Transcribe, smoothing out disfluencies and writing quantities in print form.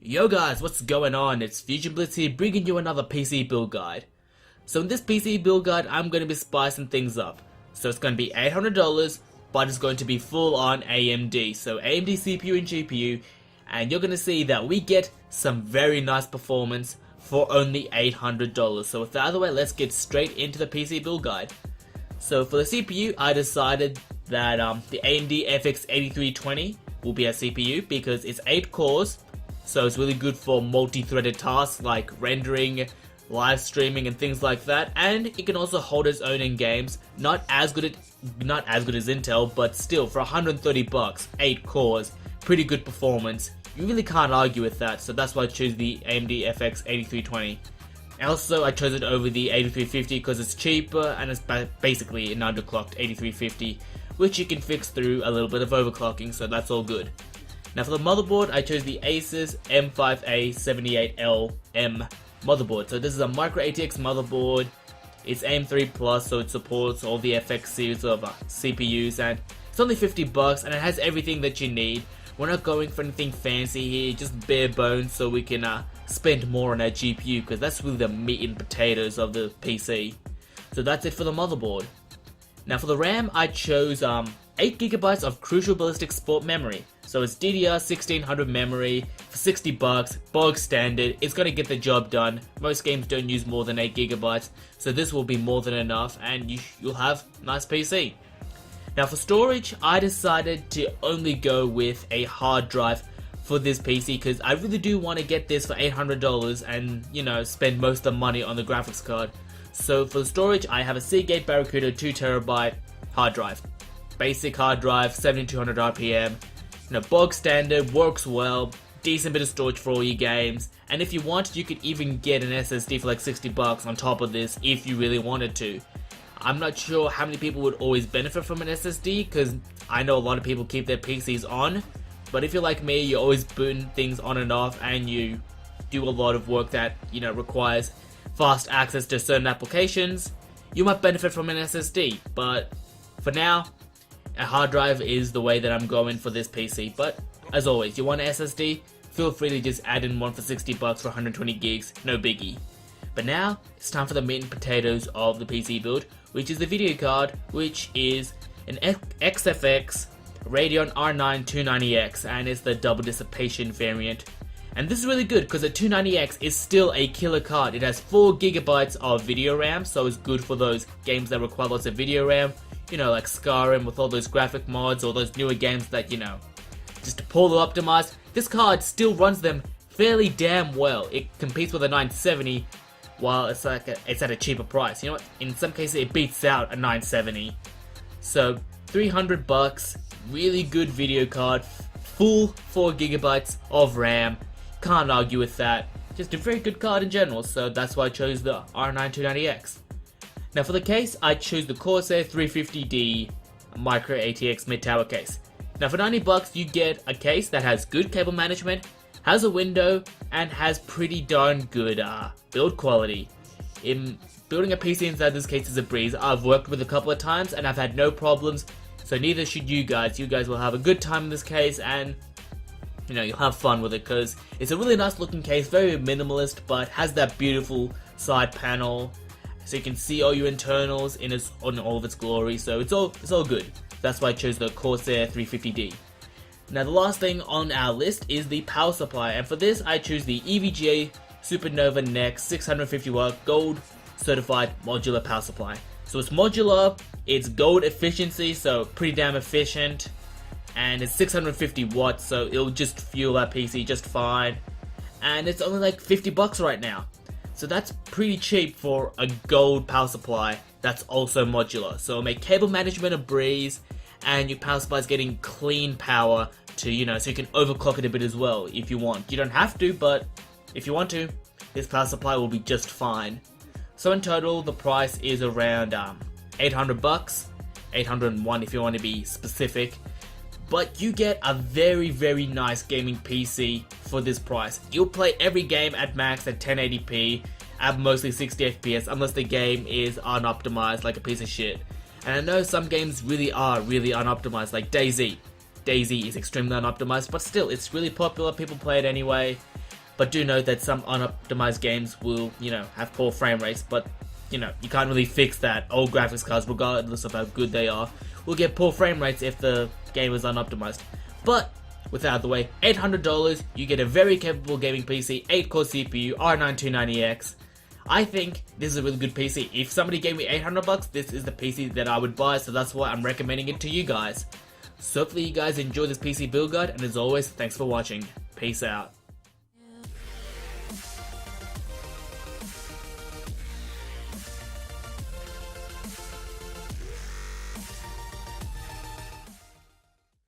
Yo guys, what's going on? It's FusionBlitzx here bringing you another PC build guide. So in this PC build guide, I'm going to be spicing things up. So it's going to be $800, but it's going to be full on AMD. So AMD CPU and GPU, and you're going to see that we get some very nice performance for only $800. So with that out of the way, let's get straight into the PC build guide. So for the CPU, I decided that the AMD FX 8320 will be a CPU because it's 8 cores. So it's really good for multi-threaded tasks like rendering, live streaming and things like that, and it can also hold its own in games. Not as good as Intel, but still for $130, 8 cores, pretty good performance. You really can't argue with that, so that's why I chose the AMD FX 8320. Also, I chose it over the 8350 because it's cheaper and it's basically an underclocked 8350, which you can fix through a little bit of overclocking, so that's all good. Now for the motherboard, I chose the Asus M5A78LM motherboard. So this is a micro ATX motherboard. It's AM3 Plus, so it supports all the FX series of CPUs, and it's only $50 and it has everything that you need. We're not going for anything fancy here, just bare bones, so we can spend more on our GPU because that's really the meat and potatoes of the PC. So that's it for the motherboard. Now for the RAM, I chose 8GB of Crucial Ballistic Sport memory. So it's DDR 1600 memory for $60, bog standard. It's going to get the job done. Most games don't use more than 8GB, so this will be more than enough and you'll have a nice PC. Now for storage, I decided to only go with a hard drive for this PC because I really do want to get this for $800 and, you know, spend most of the money on the graphics card. So for the storage, I have a Seagate Barracuda 2TB hard drive. Basic hard drive, 7200 RPM. You know, bog standard, works well, decent bit of storage for all your games, and if you want, you could even get an SSD for like $60 on top of this if you really wanted to. I'm not sure how many people would always benefit from an SSD, because I know a lot of people keep their PCs on, but if you're like me, you're always booting things on and off, and you do a lot of work that, you know, requires fast access to certain applications, you might benefit from an SSD, but for now, a hard drive is the way that I'm going for this PC. But as always, you want an SSD, feel free to just add in one for $60 for 120 gigs, no biggie. But now, it's time for the meat and potatoes of the PC build, which is the video card, which is an XFX Radeon R9 290X, and it's the double dissipation variant. And this is really good because the 290X is still a killer card. It has 4GB of video RAM, so it's good for those games that require lots of video RAM. You know, like Skyrim with all those graphic mods or those newer games that, you know, just poorly optimized. This card still runs them fairly damn well. It competes with a 970 while it's at a cheaper price. You know what? In some cases it beats out a 970. So $300, really good video card, full 4GB of RAM. Can't argue with that. Just a very good card in general, so that's why I chose the R9 290X. Now for the case, I chose the Corsair 350D Micro ATX mid-tower case. Now for $90 you get a case that has good cable management, has a window, and has pretty darn good build quality. In building a PC inside this case is a breeze. I've worked with it a couple of times and I've had no problems, so neither should you guys. You guys will have a good time in this case and, you know, you'll have fun with it because it's a really nice looking case, very minimalist, but has that beautiful side panel. So you can see all your internals in all of its glory, so it's all good. That's why I chose the Corsair 350D. Now the last thing on our list is the power supply, and for this I choose the EVGA Supernova Next 650W gold certified modular power supply. So it's modular, it's gold efficiency, so pretty damn efficient, and it's 650 watts, so it'll just fuel that PC just fine, and it's only like $50 right now. So that's pretty cheap for a gold power supply that's also modular. So it'll make cable management a breeze, and your power supply is getting clean power to, you know, so you can overclock it a bit as well if you want. You don't have to, but if you want to, this power supply will be just fine. So in total, the price is around $800, 801 if you want to be specific. But you get a very, very nice gaming PC for this price. You'll play every game at max at 1080p at mostly 60 FPS unless the game is unoptimized like a piece of shit. And I know some games really are unoptimized, like DayZ. DayZ is extremely unoptimized, but still, it's really popular, people play it anyway. but do note that some unoptimized games will, have poor frame rates, but, you can't really fix that. Old graphics cards, regardless of how good they are, will get poor frame rates if the game is unoptimized. But, with that out of the way, $800, you get a very capable gaming PC, 8-core CPU, R9 290X. I think this is a really good PC. If somebody gave me $800, this is the PC that I would buy, so that's why I'm recommending it to you guys. So hopefully you guys enjoy this PC build guide, and as always, thanks for watching. Peace out.